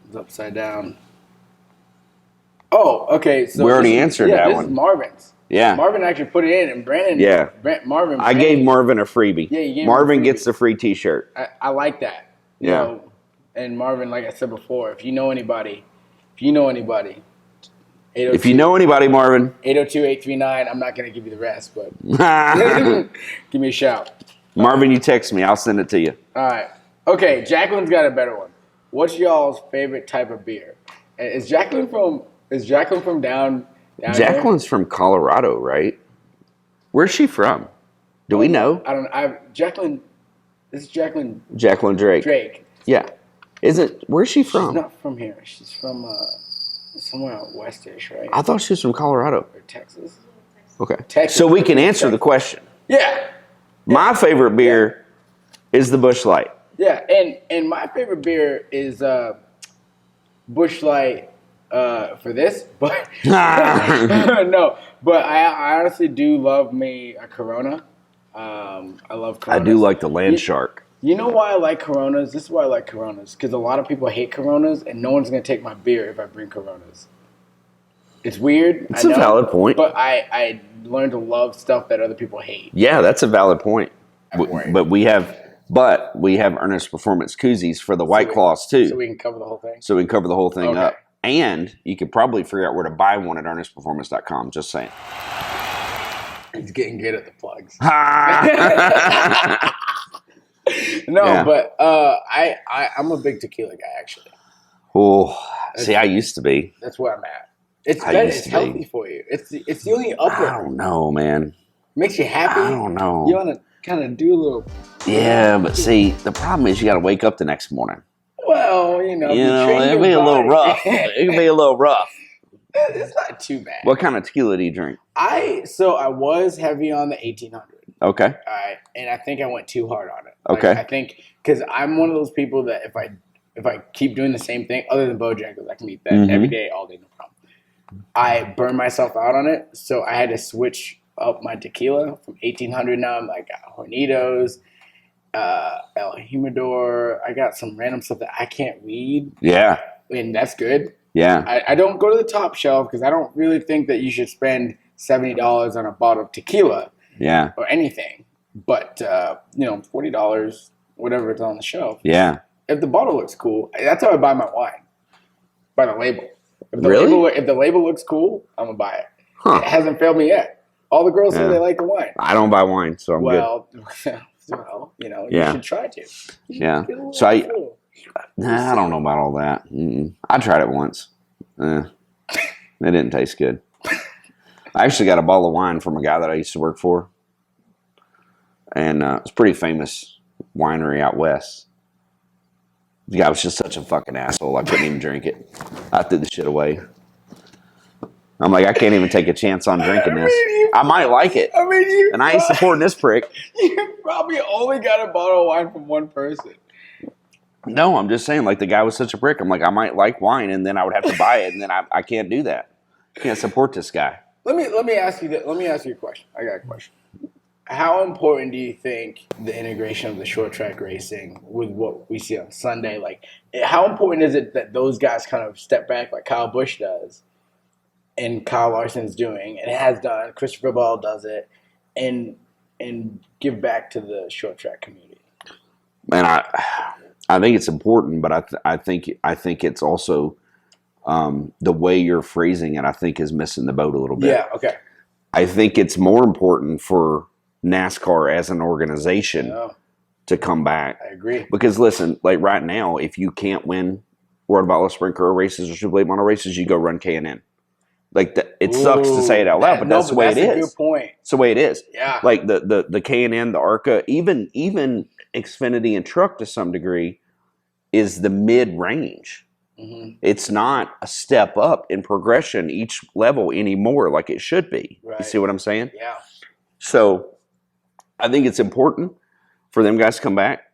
It's upside down. Oh, okay. So
we already answered that
this
one.
Is Marvin's.
Yeah.
Marvin actually put it in, and Brannon.
Yeah.
Marvin.
I gave Marvin a freebie.
Yeah, you gave
Marvin
him a freebie.
gets the free T-shirt.
I like that.
Yeah.
And Marvin, like I said before, if you know anybody, 802,
if you know anybody, Marvin,
802-839. I'm not gonna give you the rest, but give me a shout.
Marvin, you text me. I'll send it to you.
All right. Okay, Jacqueline's got a better one. What's y'all's favorite type of beer? Is Jacqueline from down
Jacqueline's
here?
from Colorado, right? Where's she from? Do we know?
I don't know. Jacqueline. This is Jacqueline.
Jacqueline Drake. Yeah. Where's she from?
She's not from here. She's from somewhere out westish, right?
I thought she was from Colorado.
Or Texas.
Okay.
Texas.
So we can answer the question.
Yeah.
My favorite beer is the Busch Light.
Yeah, and my favorite beer is Busch Light for this, but no. But I honestly do love me a Corona. I love Coronas.
I do like the Land Shark.
You know why I like Coronas? This is why I like Coronas. Because a lot of people hate Coronas, and no one's going to take my beer if I bring Coronas. It's weird.
It's a valid point.
But I learned to love stuff that other people hate.
Yeah, that's a valid point. But we have Earnest Performance koozies for the White Claws, too.
So we can cover the whole thing?
So we can cover the whole thing
Okay.
up. And you could probably figure out where to buy one at earnestperformance.com. Just saying.
He's getting good at the plugs.
Yeah.
But I'm a big tequila guy, actually.
Oh, see, I used to be.
That's where I'm at. It's healthy for you. It's the only upper.
I don't know, man.
Makes you happy.
I don't know.
You want to kind of do a little.
Yeah, but see, the problem is you got to wake up the next morning.
Well,
it'll be a little rough. It can be a little rough.
It's not too bad.
What kind of tequila do you drink?
I was heavy on the 1800.
Okay.
All right, and I think I went too hard on it.
Okay.
I think because I'm one of those people that if I keep doing the same thing, other than Bojangles, I can eat that every day, all day, no problem. I burn myself out on it, so I had to switch up my tequila from 1800. Now I'm like Hornitos, El Humidor. I got some random stuff that I can't read.
Yeah.
And that's good.
Yeah.
I don't go to the top shelf because I don't really think that you should spend $70 on a bottle of tequila.
Yeah.
or anything. But $40, whatever it's on the shelf.
Yeah.
If the bottle looks cool, that's how I buy my wine. By the label. If the label looks cool, I'm gonna buy it.
Huh.
It hasn't failed me yet. All the girls say they like the wine.
I don't buy wine, so I'm good.
Well, you should try to.
Yeah. So I don't know about all that. I tried it once. It didn't taste good. I actually got a bottle of wine from a guy that I used to work for. And it's a pretty famous winery out west. The guy was just such a fucking asshole. I couldn't even drink it. I threw the shit away. I'm like, I can't even take a chance on drinking this. I might like it. And I ain't supporting this prick.
You probably only got a bottle of wine from one person.
No, I'm just saying, like, the guy was such a prick. I'm like, I might like wine, and then I would have to buy it, and then I can't do that. Can't support this guy.
Let me ask you that. Let me ask you a question. I got a question. How important do you think the integration of the short track racing with what we see on Sunday, like, how important is it that those guys kind of step back like Kyle Busch does and Kyle Larson's doing and has done, Christopher Ball does it, and give back to the short track community?
Man, I think it's important, but I think it's also the way you're phrasing it, I think, is missing the boat a little bit.
Yeah, okay.
I think it's more important for NASCAR as an organization to come back.
I agree.
Because listen, like right now, if you can't win World of Outlaw Sprint Car races or Super Late Model races, you go run K&N. Like it sucks to say it out loud, but that's the way it is.
That's a good point.
It's the way it is.
Yeah.
Like the K&N, the ARCA, even Xfinity and Truck to some degree is the mid-range. Mm-hmm. It's not a step up in progression each level anymore like it should be. Right. You see what I'm saying?
Yeah.
So I think it's important for them guys to come back.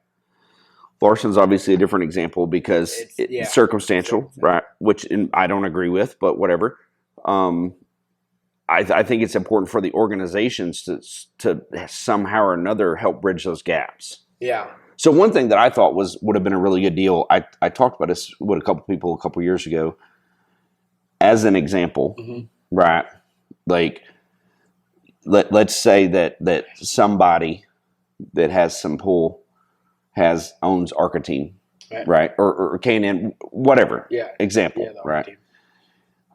Larson's obviously a different example because it's circumstantial, right? Which I don't agree with, but whatever. I think it's important for the organizations to somehow or another help bridge those gaps.
Yeah.
So one thing that I thought would have been a really good deal, I talked about this with a couple people a couple years ago, as an example, right? Like, let's say that somebody that has some pull owns ARCA team, right? Or K&N, whatever.
Yeah.
Example,
yeah,
right?
Team.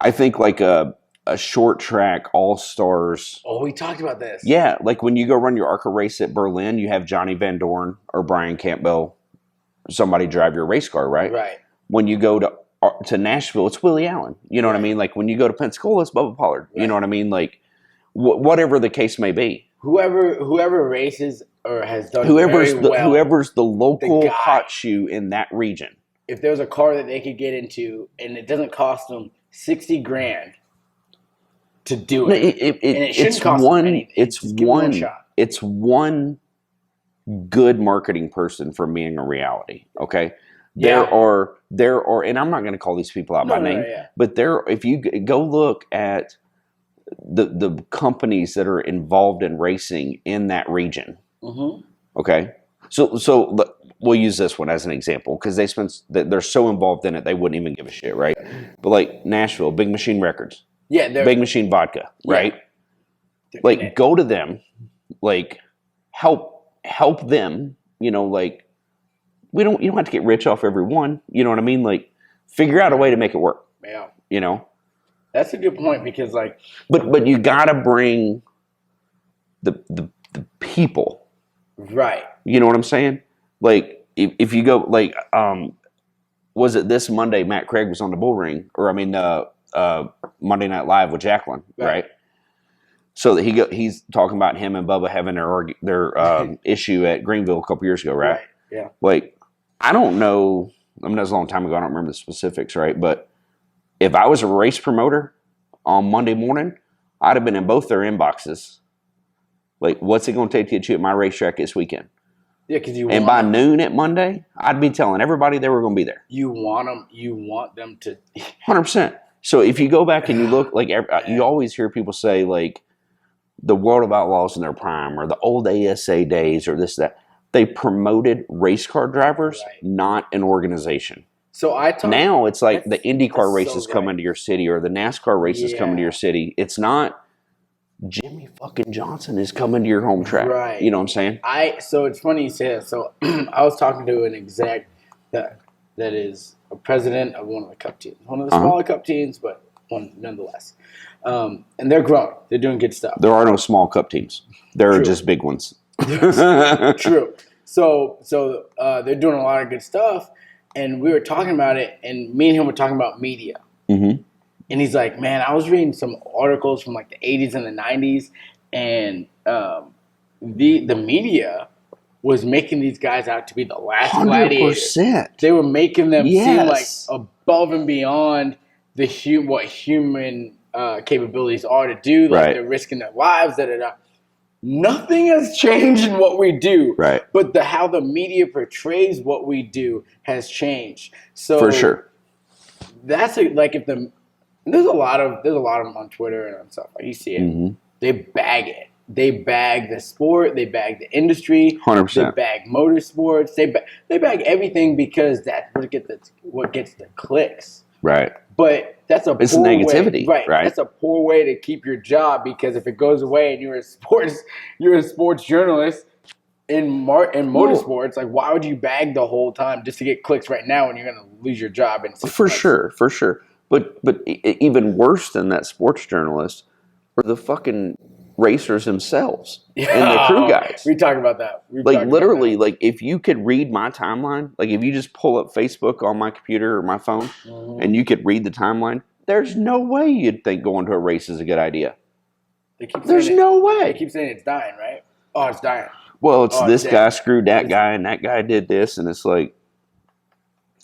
I think like a short track all-stars.
Oh, we talked about this.
Yeah, like when you go run your ARCA race at Berlin, you have Johnny Van Dorn or Brian Campbell, somebody drive your race car, right?
Right.
When you go to Nashville, it's Willie Allen. You know what I mean? Like when you go to Pensacola, it's Bubba Pollard. Right. You know what I mean? Like whatever the case may be.
Whoever races or has done
whoever's
very
the local hot shoe in that region.
If there's a car that they could get into and it doesn't cost them $60,000 to do it, and it shouldn't cost them anything. It's one good marketing person from being a reality. Okay. There are, and I'm not going to call these people out by name, but if you go look at the companies that are involved in racing in that region. Mm-hmm. Okay. So we'll use this one as an example because they're so involved in it, they wouldn't even give a shit. Right. But like Nashville, Big Machine Records, Big Machine Vodka, right? Like go to them, like help them, like you don't have to get rich off every one. You know what I mean? Like figure out a way to make it work. Yeah. That's a good point because
but you gotta bring the people.
Right.
You know what I'm saying? Like if you go like was it this Monday Matt Craig was on the Bull Ring Monday Night Live with Jacqueline, right? So he's talking about him and Bubba having their issue at Greenville a couple years ago, right?
Yeah.
Like I don't know. I mean, that was a long time ago. I don't remember the specifics, right? But if I was a race promoter on Monday morning, I'd have been in both their inboxes. Like, what's it going to take to get you at my racetrack this weekend?
Yeah, because
by noon at Monday, I'd be telling everybody they were going to be there.
You want them to
100%. So if you go back and you look, like you always hear people say like the World of Outlaws in their prime or the old ASA days or this that. They promoted race car drivers, not an organization.
So
now it's like the IndyCar races come into your city or the NASCAR races come into your city. It's not Jimmy fucking Johnson is coming to your home track.
Right.
You know what I'm saying?
So it's funny you say that. So I was talking to an exec that is a president of one of the cup teams, one of the smaller cup teams, but one nonetheless. And they're growing. They're doing good stuff.
There are no small cup teams. There are just big ones.
True. So they're doing a lot of good stuff, and we were talking about it, and me and him were talking about media.
Mm-hmm.
And he's like, man, I was reading some articles from like the 80s and the 90s, and the media was making these guys out to be the last gladiators.
100%.
They were making them seem like above and beyond what human capabilities are to do. Like they're risking their lives. Nothing has changed in what we do.
Right.
But how the media portrays what we do has changed. So
for sure.
That's like if there's a lot of them on Twitter and stuff. Like you see it. Mm-hmm. They bag it. They bag the sport. They bag the industry.
100%.
They bag motorsports. They bag everything because that's what gets the clicks.
Right.
But it's
negativity,
way,
right?
That's a poor way to keep your job, because if it goes away and you're a sports journalist in motorsports, like why would you bag the whole time just to get clicks right now when you're going to lose your job?
For sure. But even worse than that sports journalist are the fucking racers themselves and the crew guys.
We talk about that.
Literally, like if you could read my timeline, like if you just pull up Facebook on my computer or my phone and you could read the timeline, there's no way you'd think going to a race is a good idea. There's no way.
They keep saying it's dying, right? Oh, it's dying.
Well, it's this guy screwed that guy and that guy did this, and it's like,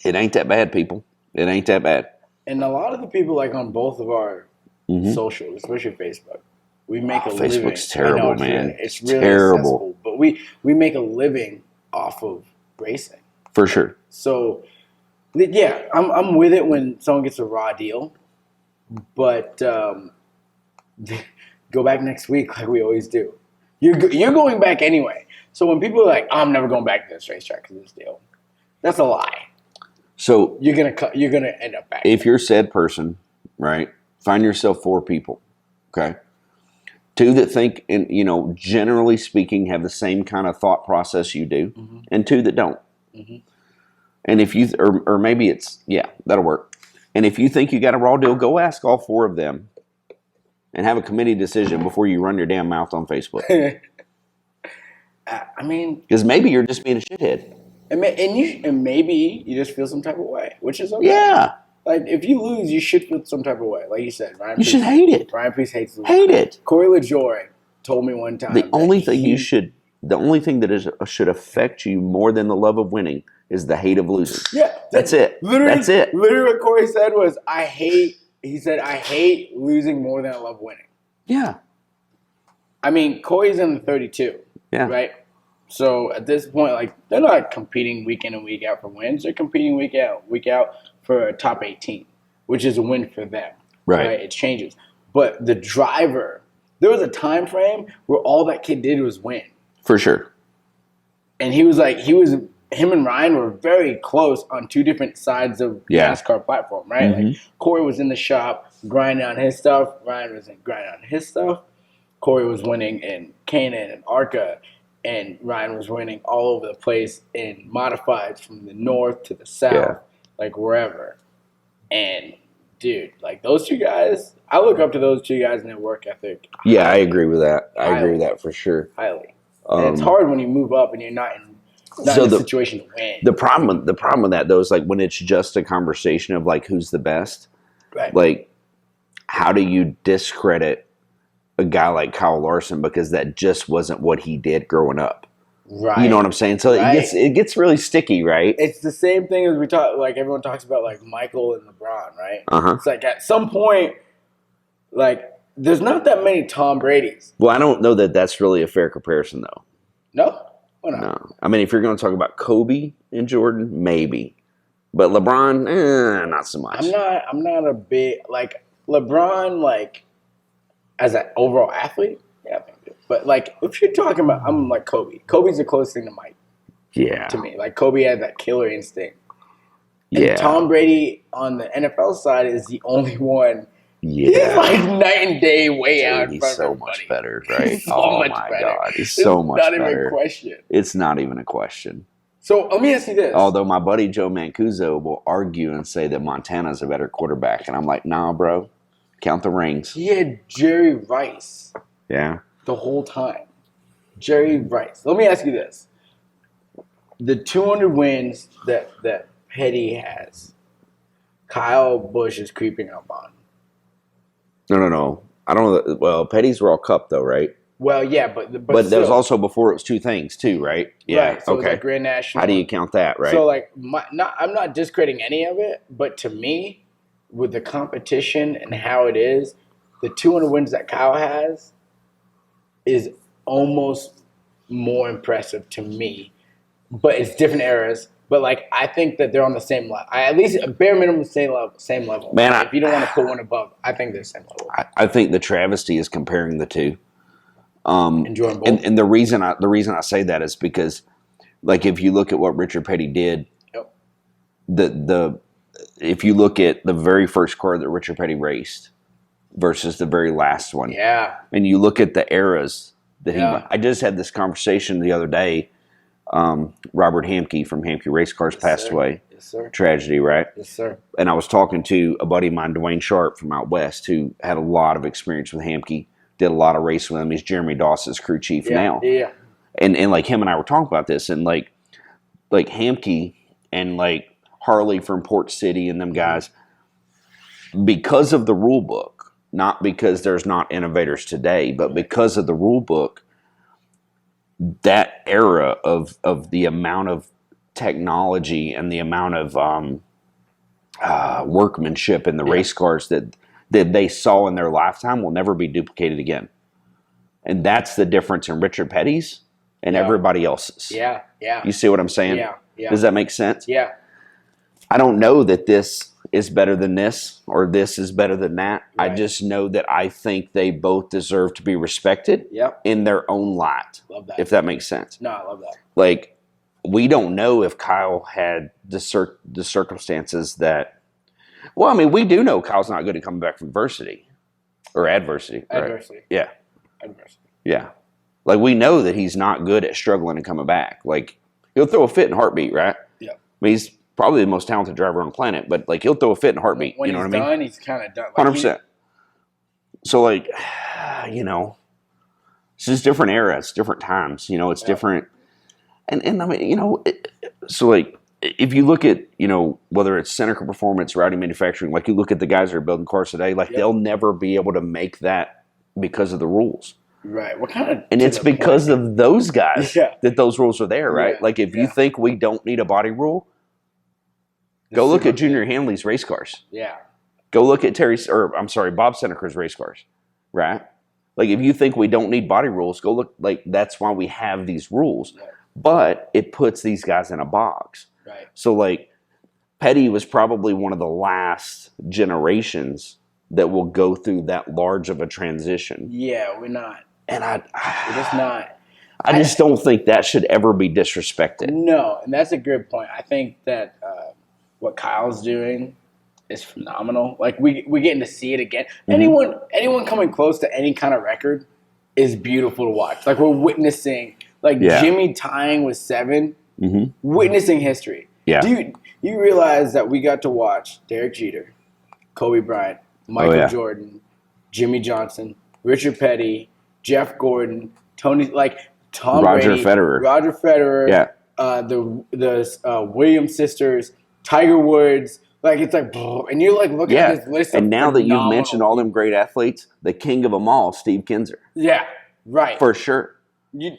it ain't that bad, people. It ain't that bad.
And a lot of the people like on both of our socials, especially Facebook, we make a living.
Facebook's terrible, man.
It's really
terrible.
But we make a living off of racing.
For sure.
So, yeah, I'm with it when someone gets a raw deal. But go back next week like we always do. You're going back anyway. So when people are like, oh, I'm never going back to this racetrack because of this deal, that's a lie.
So
you're gonna end up back.
If you're said person, right, find yourself 4 people, okay? 2 that think, and generally speaking, have the same kind of thought process you do, and 2 that don't. Mm-hmm. And if you, or maybe it's, that'll work. And if you think you got a raw deal, go ask all 4 of them, and have a committee decision before you run your damn mouth on Facebook.
I mean,
because maybe you're just being a shithead.
And maybe you just feel some type of way, which is okay.
Yeah.
Like, if you lose, you should feel some type of way. Like you said, Ryan.
You should hate it.
Ryan Priest hates losing.
Hate it.
Corey LaJoy told me one time.
The only thing that should affect you more than the love of winning is the hate of losing.
Yeah.
That's it. That's it.
Literally what Corey said was, I hate losing more than I love winning.
Yeah.
I mean, Corey's in the 32.
Yeah.
Right? So at this point, like, they're not competing week in and week out for wins. They're competing week out for a top 18, which is a win for them. Right? It changes. But the driver, there was a time frame where all that kid did was win.
For sure.
And him and Ryan were very close on 2 different sides of the NASCAR platform, right?
Mm-hmm.
Like, Corey was in the shop grinding on his stuff. Ryan was grinding on his stuff. Corey was winning in Canaan and ARCA. And Ryan was winning all over the place in modifieds from the north to the south, like wherever. And, dude, like those 2 guys, I look up to those 2 guys and their work ethic.
Yeah, I agree with that. I agree with that for sure.
Highly. And it's hard when you move up and you're not in a situation to win.
The problem with that, though, is like when it's just a conversation of like who's the best.
Right.
Like, how do you discredit a guy like Kyle Larson because that just wasn't what he did growing up?
Right.
You know what I'm saying? So it gets really sticky, right?
It's the same thing as we talk, like everyone talks about like Michael and LeBron, right?
Uh-huh.
It's like at some point, like there's not that many Tom Brady's.
Well, I don't know that that's really a fair comparison, though.
No? Why not?
No. I mean, if you're going to talk about Kobe and Jordan, maybe. But LeBron, not so much.
I'm not a big, like, LeBron, like, as an overall athlete, yeah, I think so. But, like, if you're talking about, I'm like Kobe. Kobe's the closest thing to Mike.
Yeah.
To me. Like, Kobe had that killer instinct.
And
Tom Brady on the NFL side is the only one He's
Yeah.
like night and day way out in
He's
front of
so
everybody.
much better, right?
He's so
Oh
much
my
better.
God. He's so much
not
better.
even a question.
It's not even a question.
So let me ask you this.
Although my buddy Joe Mancuso will argue and say that Montana's a better quarterback. And I'm like, nah, bro. Count the rings.
He had Jerry Rice
Yeah.
the whole time. Jerry Rice. Let me ask you this. The 200 wins that Petty has, Kyle Busch is creeping up on.
No. I don't know. Well, Petty's were all cup, though, right?
Well, yeah, but
But that was
still.
also before it was two things, too, right? Yeah.
Right, so it's
okay.
like Grand National.
How do you count that, right?
So, like, I'm not discrediting any of it, but to me, with the competition and how it is, the 200 wins that Kyle has is almost more impressive to me. But it's different eras. But, like, I think that they're on the same level. At least a bare minimum same level.
Man,
if you don't want to put one above, I think they're the same level.
I think the travesty is comparing the two.
Enjoying both.
And the reason I say that is because, like, if you look at what Richard Petty did,
Yep.
if you look at the very first car that Richard Petty raced versus the very last one,
Yeah.
and you look at the eras that
Yeah.
I just had this conversation the other day. Robert Hamke from Hamke Race Cars passed
sir.
away.
Yes, sir.
Tragedy, right?
Yes, sir.
And I was talking to a buddy of mine, Dwayne Sharp from out west, who had a lot of experience with Hamke, did a lot of racing with him. He's Jeremy Dawson's crew chief now.
Yeah.
And like him and I were talking about this, and like Hamke and like Harley from Port City and them guys, because of the rule book, not because there's not innovators today, but because of the rule book, that era of the amount of technology and the amount of workmanship in the race cars that they saw in their lifetime will never be duplicated again. And that's the difference in Richard Petty's and everybody else's.
Yeah.
You see what I'm saying?
Yeah.
Does that make sense?
Yeah.
I don't know that this is better than this or this is better than that.
Right.
I just know that I think they both deserve to be respected
Yep.
in their own light.
Love that.
If that makes sense.
No, I love that.
Like, we don't know if Kyle had the circumstances that, well, I mean, we do know Kyle's not good at coming back from adversity or adversity. Right?
Adversity.
Yeah.
Adversity.
Yeah. Like, we know that he's not good at struggling and coming back. Like, he'll throw a fit in a heartbeat, right?
Yeah.
I mean, he's probably the most talented driver on the planet, but like, he'll throw a fit in a heartbeat.
When
you know
he's
what I mean?
done, he's kind of done. Like
100%. So, like, you know, it's just different eras, different times. You know, it's different. And I mean, you know, so like, if you look at, you know, whether it's Seneca Performance, Rowdy Manufacturing, like you look at the guys that are building cars today, like they'll never be able to make that because of the rules.
Right. What kind of?
And it's because of those guys that those rules are there, right?
Yeah.
Like, if you think we don't need a body rule, go look at Junior Hanley's race cars.
Yeah.
Go look at Bob Seneca's race cars, right? Like, if you think we don't need body rules, go look. Like, that's why we have these rules.
Right.
But it puts these guys in a box.
Right.
So, like, Petty was probably one of the last generations that will go through that large of a transition.
Yeah, we're not.
And
We're just not.
I just don't think that should ever be disrespected.
No, and that's a good point. I think that what Kyle's doing is phenomenal. Like, we getting to see it again.
Mm-hmm.
Anyone coming close to any kind of record is beautiful to watch. Like, we're witnessing, like, Jimmy tying with 7, witnessing history.
Yeah.
Do you realize that we got to watch Derek Jeter, Kobe Bryant, Michael Jordan, Jimmy Johnson, Richard Petty, Jeff Gordon, Tom
Roger
Brady,
Federer.
Roger Federer, the Williams sisters, Tiger Woods. Like, it's like, and you're like looking at this list.
And
of
now that you've
phenomenal
mentioned all them great athletes, the king of them all, Steve Kinzer.
Yeah, right.
For sure.
You're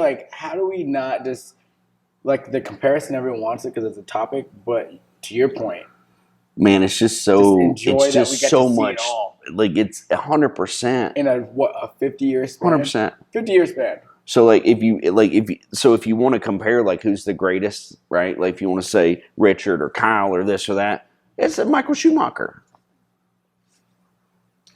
like, how do we not just, like, the comparison, everyone wants it because it's a topic, but to your point,
man, it's just so,
enjoy
it's
that
just
we get
so
to see
much,
it all.
like, it's 100%.
In a 50-year span?
100%.
50-year span.
So, like, if you want to compare, like, who's the greatest, right? Like, if you want to say Richard or Kyle or this or that, it's Michael Schumacher.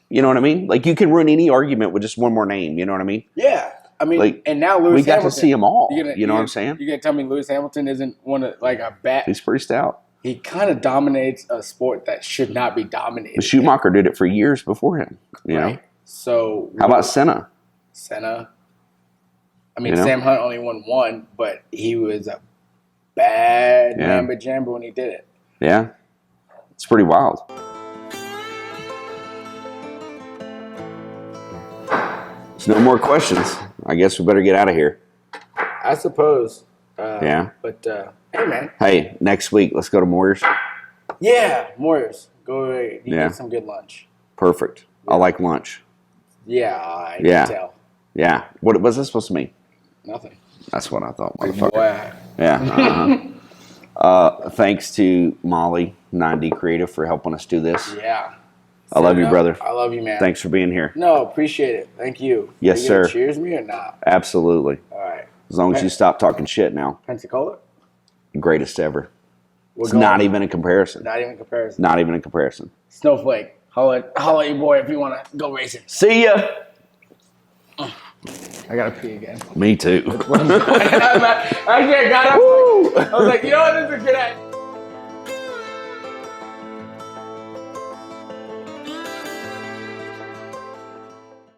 You know what I mean? Like, you can ruin any argument with just one more name. You know what I mean?
Yeah. I mean,
like,
and now Lewis Hamilton.
We got to see them all. You know what I'm saying?
You're going to tell me Lewis Hamilton isn't one of, like, a bat?
He's pretty stout.
he kind of dominates a sport that should not be dominated.
Schumacher did it for years before him. You know.
So
How about Senna?
Senna. I mean, Sam Hunt only won one, but he was a bad mamba jamba when he did it.
Yeah. It's pretty wild. There's no more questions. I guess we better get out of here.
I suppose.
But
hey, man.
Hey, next week, let's go to Moyer's.
Yeah, Moyer's. Go you get some good lunch.
Perfect. I like lunch.
Yeah, I can tell.
Yeah. What was this supposed to mean?
Nothing.
That's what I thought, motherfucker.
Wow.
Yeah. Thanks to Molly, 9D Creative, for helping us do this.
Yeah.
I love you, brother.
I love you, man.
Thanks for being here.
No, appreciate it. Thank you.
Yes,
Are you
sir.
gonna cheers me or not?
Absolutely.
All right.
As long as you stop talking shit now.
Pensacola?
Greatest ever. It's
going.
not even a comparison.
Not even comparison.
Not even a comparison.
Snowflake. Holla at your boy if you want to go racing.
See ya.
I gotta pee again.
Me too.
I got up. I was like, you know what? This is a good idea.